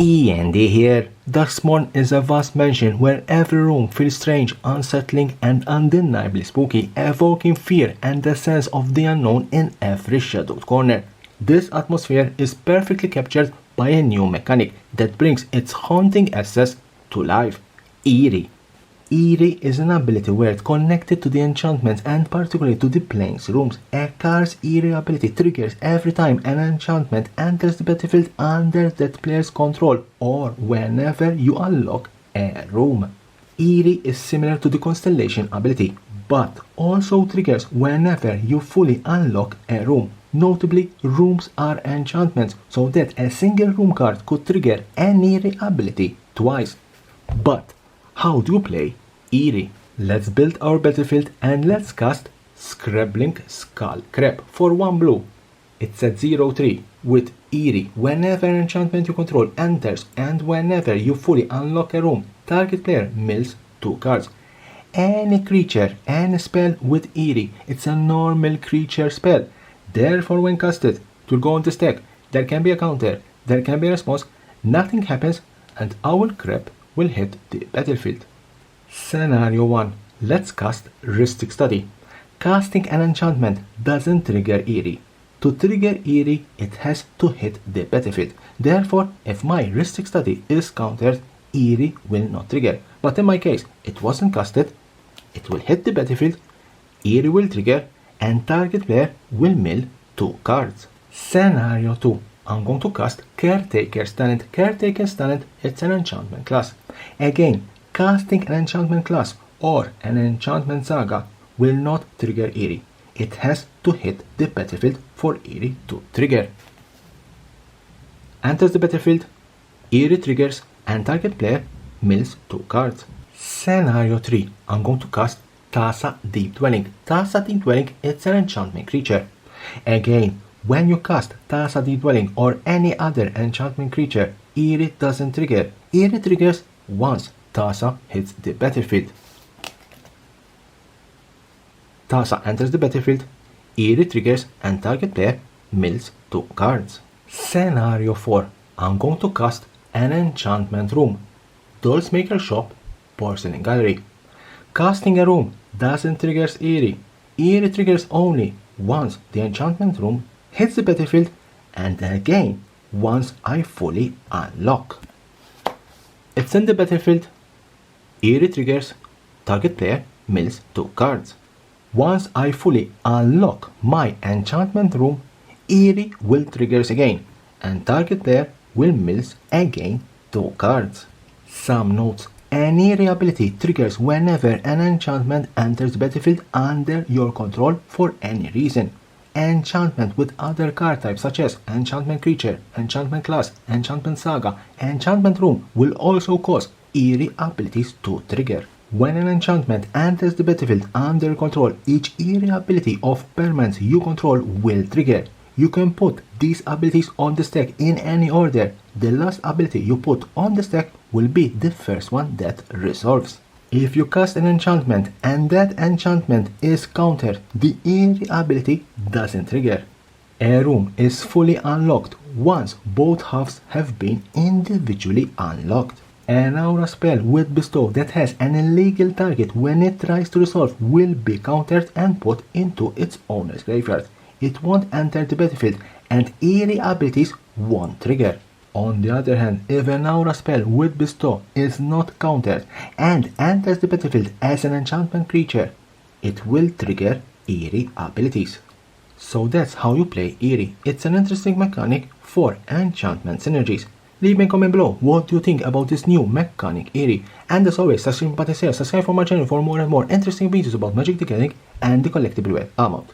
E.N.D here. Duskmourn is a vast mansion where every room feels strange, unsettling and undeniably spooky, evoking fear and the sense of the unknown in every shadowed corner. This atmosphere is perfectly captured by a new mechanic that brings its haunting essence to life: Eerie. Eerie is an ability word connected to the enchantments and particularly to the player's rooms. A card's Eerie ability triggers every time an enchantment enters the battlefield under that player's control or whenever you unlock a room. Eerie is similar to the Constellation ability, but also triggers whenever you fully unlock a room. Notably, rooms are enchantments, so that a single room card could trigger an Eerie ability twice. But how do you play Eerie? Let's build our battlefield and let's cast Scribbling Skull Crab for 1 blue. It's at 0-3 with Eerie. Whenever an enchantment you control enters and whenever you fully unlock a room, target player mills 2 cards. Any creature, any spell with Eerie, it's a normal creature spell. Therefore, when casted, it will go on the stack. There can be a counter, there can be a response, nothing happens, and our crab will hit the battlefield. Scenario 1. Let's cast Rhystic Study. Casting an enchantment doesn't trigger Eerie. To trigger Eerie, it has to hit the battlefield. Therefore, if my Rhystic Study is countered, Eerie will not trigger. But in my case, it wasn't casted, it will hit the battlefield, Eerie will trigger, and target player will mill 2 cards. Scenario 2. I'm going to cast Caretaker's Talent. Caretaker's Talent, it's an enchantment class. Again, casting an enchantment class or an enchantment saga will not trigger Eerie. It has to hit the battlefield for Eerie to trigger. Enters the battlefield, Eerie triggers, and target player mills 2 cards. Scenario 3. I'm going to cast Tassa Deep Dwelling. Tassa Deep Dwelling, it's an enchantment creature. Again, when you cast Tassa Deep Dwelling or any other enchantment creature, Eerie doesn't trigger. Eerie triggers once Tassa hits the battlefield. Tassa enters the battlefield, Eerie triggers, and target player mills 2 cards. Scenario 4. I'm going to cast an enchantment room. Dolls Maker Shop, Porcelain Gallery. Casting a room doesn't trigger Eerie. Eerie triggers only once the enchantment room hits the battlefield and again once I fully unlock. It's in the battlefield, Eerie triggers, target player mills 2 cards. Once I fully unlock my enchantment room, Eerie will triggers again and target player will mills again 2 cards. Some notes. An Eerie ability triggers whenever an enchantment enters the battlefield under your control for any reason. Enchantment with other card types such as enchantment creature, enchantment class, enchantment saga, enchantment room will also cause Eerie abilities to trigger. When an enchantment enters the battlefield under control, each Eerie ability of permanents you control will trigger. You can put these abilities on the stack in any order. The last ability you put on the stack will be the first one that resolves. If you cast an enchantment and that enchantment is countered, the Eerie ability doesn't trigger. A room is fully unlocked once both halves have been individually unlocked. An aura spell with bestow that has an illegal target when it tries to resolve will be countered and put into its owner's graveyard. It won't enter the battlefield and Eerie abilities won't trigger. On the other hand, if an aura spell with bestow is not countered and enters the battlefield as an enchantment creature, it will trigger Eerie abilities. So that's how you play Eerie. It's an interesting mechanic for enchantment synergies. Leave me a comment below what do you think about this new mechanic Eerie. And as always, subscribe for my channel for more and more interesting videos about Magic the Gathering and the collectible world. I'm out.